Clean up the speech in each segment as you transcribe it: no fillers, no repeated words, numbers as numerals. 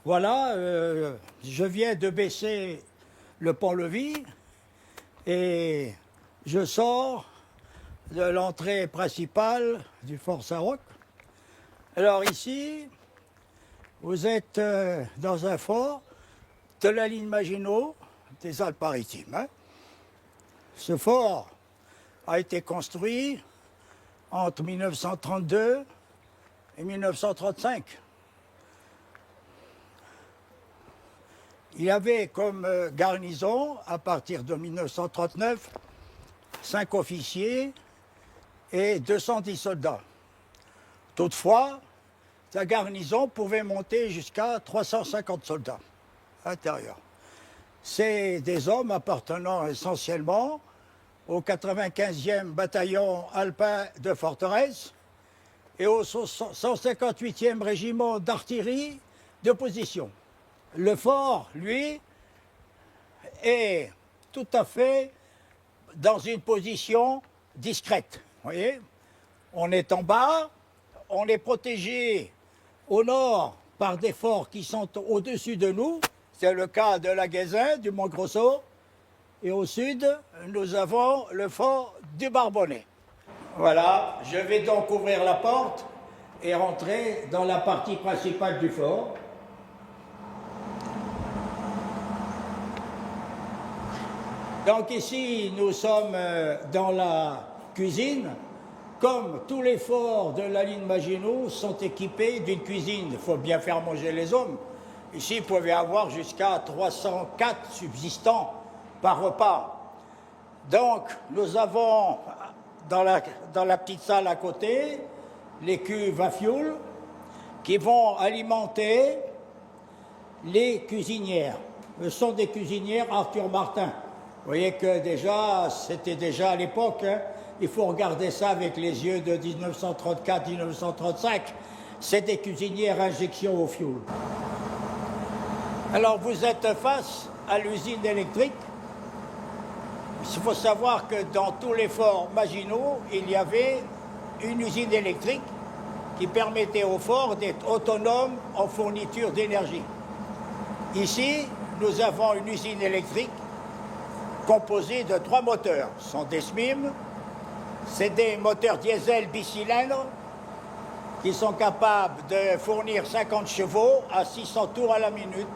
Voilà, je viens de baisser le pont-levis et je sors de l'entrée principale du Fort Saint-Roch. Alors ici, vous êtes dans un fort de la ligne Maginot des Alpes-Maritimes. Hein. Ce fort a été construit entre 1932 et 1935. Il y avait comme garnison, à partir de 1939, 5 officiers et 210 soldats. Toutefois, la garnison pouvait monter jusqu'à 350 soldats à l'intérieur. C'est des hommes appartenant essentiellement au 95e bataillon alpin de forteresse et au 158e régiment d'artillerie de position. Le fort, lui, est tout à fait dans une position discrète. Vous voyez, on est en bas, on est protégé au nord par des forts qui sont au-dessus de nous. C'est le cas de la Guézin, du Mont Grosso. Et au sud, nous avons le fort du Barbonnet. Voilà, je vais donc ouvrir la porte et rentrer dans la partie principale du fort. Donc ici, nous sommes dans la cuisine. Comme tous les forts de la ligne Maginot sont équipés d'une cuisine, il faut bien faire manger les hommes. Ici, vous pouvez avoir jusqu'à 304 subsistants par repas. Donc, nous avons dans la petite salle à côté les cuves à fioul qui vont alimenter les cuisinières. Ce sont des cuisinières Arthur Martin. Vous voyez que déjà, c'était déjà à l'époque, hein, il faut regarder ça avec les yeux de 1934-1935. C'est des cuisinières injection au fioul. Alors vous êtes face à l'usine électrique. Il faut savoir que dans tous les forts Maginot, il y avait une usine électrique qui permettait aux forts d'être autonomes en fourniture d'énergie. Ici, nous avons une usine électrique composée de 3 moteurs. Ce sont des SMIM, c'est des moteurs diesel bicylindres qui sont capables de fournir 50 chevaux à 600 tours à la minute,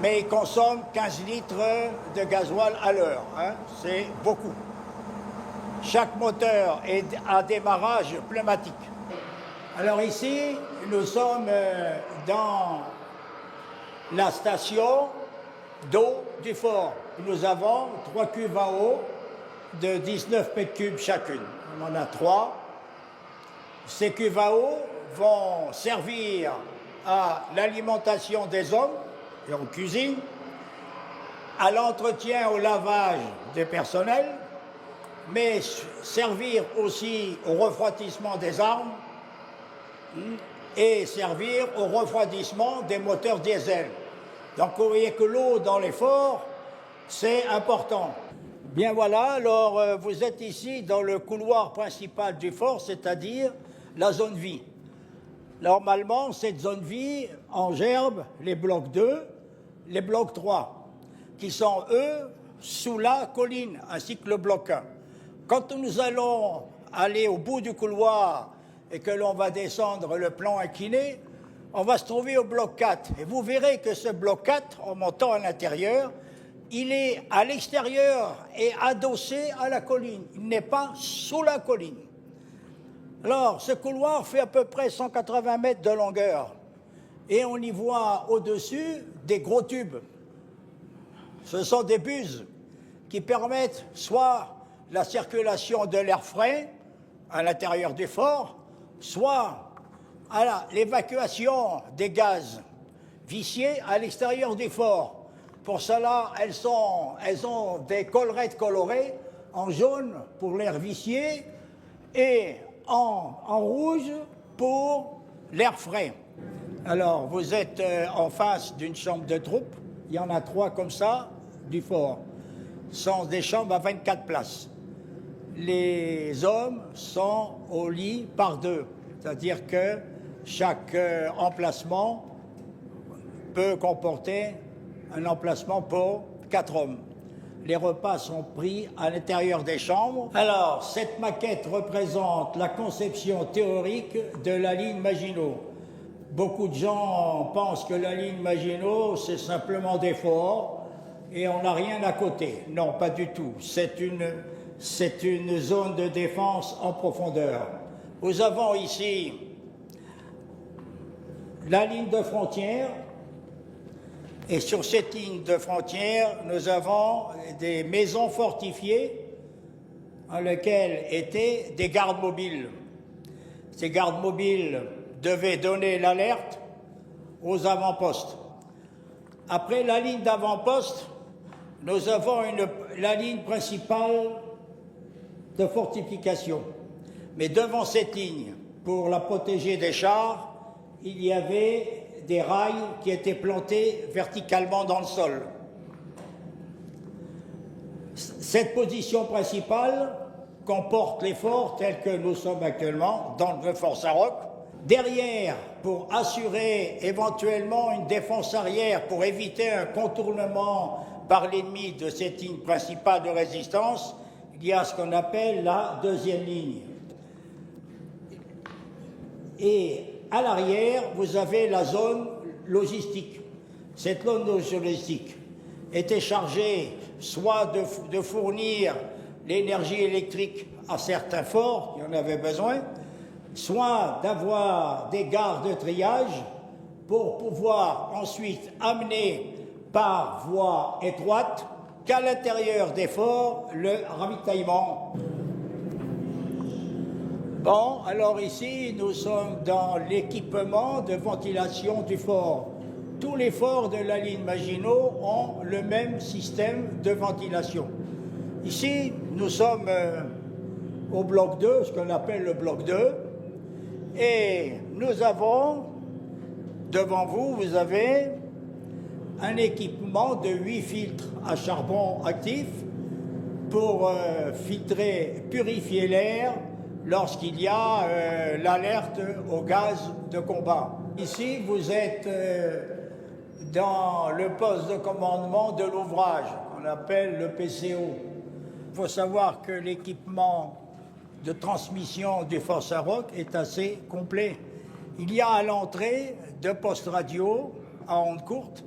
mais ils consomment 15 litres de gasoil à l'heure. Hein, c'est beaucoup. Chaque moteur est à démarrage pneumatique. Alors ici, nous sommes dans la station d'eau du fort. Nous avons 3 cuves à eau de 19 mètres cubes chacune. On en a 3. Ces cuves à eau vont servir à l'alimentation des hommes et en cuisine, à l'entretien, au lavage des personnels, mais servir aussi au refroidissement des armes et servir au refroidissement des moteurs diesel. Donc vous voyez que l'eau dans les forts, c'est important. Bien voilà, alors vous êtes ici dans le couloir principal du fort, c'est-à-dire la zone vie. Normalement, cette zone vie engerbe les blocs 2, les blocs 3, qui sont, eux, sous la colline, ainsi que le bloc 1. Quand nous allons aller au bout du couloir et que l'on va descendre le plan incliné, on va se trouver au bloc 4. Et vous verrez que ce bloc 4, en montant à l'intérieur, il est à l'extérieur et adossé à la colline. Il n'est pas sous la colline. Alors, ce couloir fait à peu près 180 mètres de longueur. Et on y voit au-dessus des gros tubes. Ce sont des buses qui permettent soit la circulation de l'air frais à l'intérieur du fort, soit l'évacuation des gaz viciés à l'extérieur du fort. Pour cela, elles ont des collerettes colorées en jaune pour l'air vicié et en rouge pour l'air frais. Alors, vous êtes en face d'une chambre de troupe. Il y en a 3 comme ça, du fort. Ce sont des chambres à 24 places. Les hommes sont au lit par 2. C'est-à-dire que chaque emplacement peut comporter un emplacement pour 4 hommes. Les repas sont pris à l'intérieur des chambres. Alors, cette maquette représente la conception théorique de la ligne Maginot. Beaucoup de gens pensent que la ligne Maginot, c'est simplement des forts et on n'a rien à côté. Non, pas du tout. C'est une zone de défense en profondeur. Nous avons ici la ligne de frontière. Et sur cette ligne de frontière, nous avons des maisons fortifiées dans lesquelles étaient des gardes mobiles. Ces gardes mobiles devaient donner l'alerte aux avant-postes. Après la ligne d'avant-poste, nous avons la ligne principale de fortification. Mais devant cette ligne, pour la protéger des chars, il y avait des rails qui étaient plantés verticalement dans le sol. Cette position principale comporte les forts tels que nous sommes actuellement dans le fort Saint-Roch. Derrière, pour assurer éventuellement une défense arrière, pour éviter un contournement par l'ennemi de cette ligne principale de résistance, il y a ce qu'on appelle la deuxième ligne. Et à l'arrière, vous avez la zone logistique. Cette zone logistique était chargée soit de fournir l'énergie électrique à certains forts qui en avaient besoin, soit d'avoir des gares de triage pour pouvoir ensuite amener par voie étroite qu'à l'intérieur des forts le ravitaillement. Bon, alors ici, nous sommes dans l'équipement de ventilation du fort. Tous les forts de la ligne Maginot ont le même système de ventilation. Ici, nous sommes au bloc 2, ce qu'on appelle le bloc 2, et nous avons, devant vous, vous avez un équipement de 8 filtres à charbon actif pour purifier l'air lorsqu'il y a l'alerte au gaz de combat. Ici, vous êtes dans le poste de commandement de l'ouvrage, qu'on appelle le PCO. Il faut savoir que l'équipement de transmission du Fort Saint-Roch est assez complet. Il y a à l'entrée 2 postes radio à ondes courtes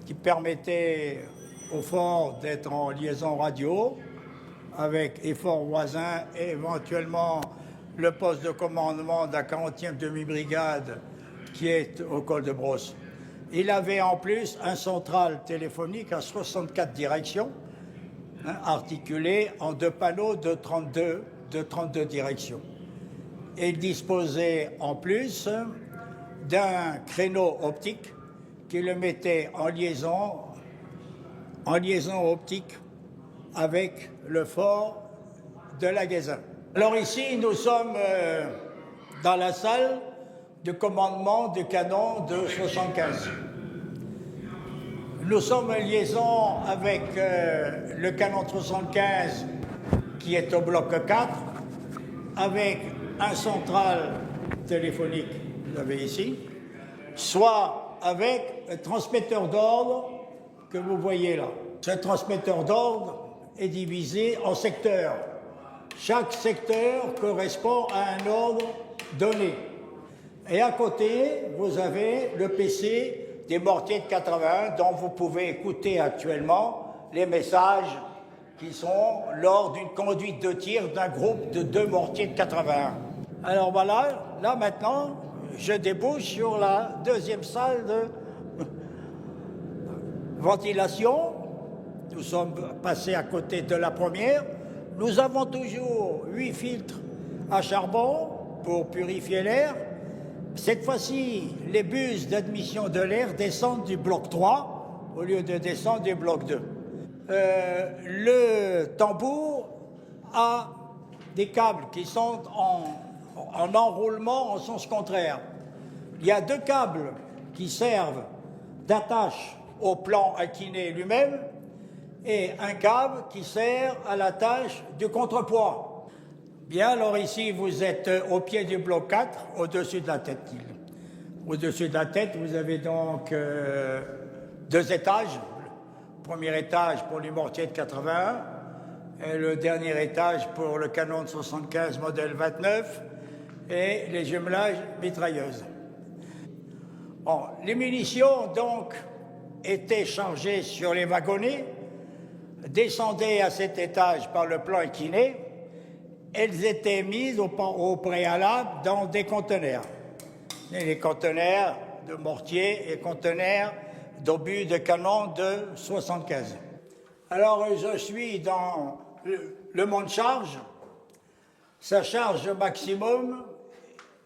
qui permettaient au fort d'être en liaison radio avec les forts voisins et éventuellement le poste de commandement de la 40e demi-brigade qui est au col de Brosse. Il avait en plus un central téléphonique à 64 directions, articulé en 2 panneaux de 32 directions. Et il disposait en plus d'un créneau optique qui le mettait en liaison optique avec le fort de la Guézin. Alors ici, nous sommes dans la salle de commandement du canon de 75. Nous sommes en liaison avec le canon 75 qui est au bloc 4, avec un central téléphonique, vous avez ici, soit avec un transmetteur d'ordre que vous voyez là. Ce transmetteur d'ordre est divisé en secteurs. Chaque secteur correspond à un ordre donné. Et à côté, vous avez le PC des mortiers de 81 dont vous pouvez écouter actuellement les messages qui sont lors d'une conduite de tir d'un groupe de 2 mortiers de 81. Alors voilà, là maintenant, je débouche sur la deuxième salle de ventilation. Nous sommes passés à côté de la première. Nous avons toujours 8 filtres à charbon pour purifier l'air. Cette fois-ci, les bus d'admission de l'air descendent du bloc 3 au lieu de descendre du bloc 2. Le tambour a des câbles qui sont en enroulement en sens contraire. Il y a 2 câbles qui servent d'attache au plan incliné lui-même et un câble qui sert à l'attache du contrepoids. Bien, alors ici, vous êtes au pied du bloc 4, au-dessus de la tête d'île. Au-dessus de la tête, vous avez donc 2 étages. Le premier étage pour les mortiers de 81 et le dernier étage pour le canon de 75 modèle 29 et les jumelages mitrailleuses. Bon, les munitions donc étaient chargées sur les wagonnets, descendaient à cet étage par le plan incliné. Elles étaient mises au préalable dans des conteneurs. Et les conteneurs de mortier et conteneurs d'obus de canon de 75. Alors je suis dans le monte charge. Sa charge maximum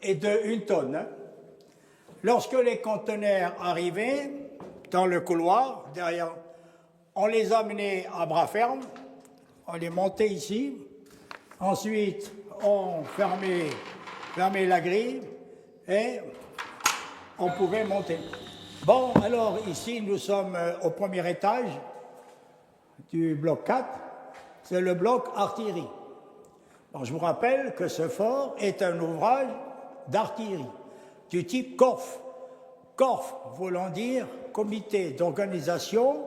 est de 1 tonne. Lorsque les conteneurs arrivaient dans le couloir, derrière, on les amenait à bras ferme, on les montait ici. Ensuite, on fermait la grille et on pouvait monter. Bon, alors ici, nous sommes au premier étage du bloc 4. C'est le bloc artillerie. Alors, je vous rappelle que ce fort est un ouvrage d'artillerie du type CORF. CORF voulant dire Comité d'organisation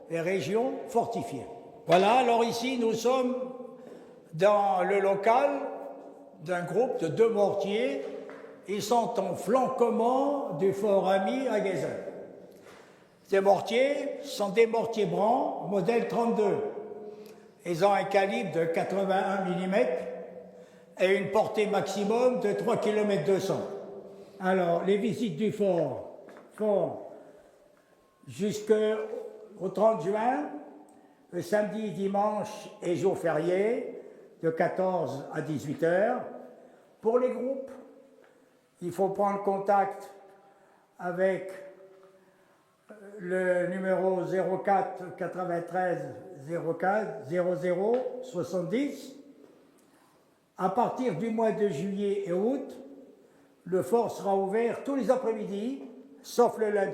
et régions fortifiées. Voilà, alors ici, nous sommes dans le local d'un groupe de 2 mortiers. Ils sont en flanquement du fort Ami à Guézin. Ces mortiers sont des mortiers Bran, modèle 32. Ils ont un calibre de 81 mm et une portée maximum de 3 km 200. Alors, les visites du fort font jusqu'au 30 juin, le samedi, dimanche et jour férié, de 14 à 18 heures. Pour les groupes, il faut prendre contact avec le numéro 04 93 04 00 70. À partir du mois de juillet et août, le fort sera ouvert tous les après-midi, sauf le lundi.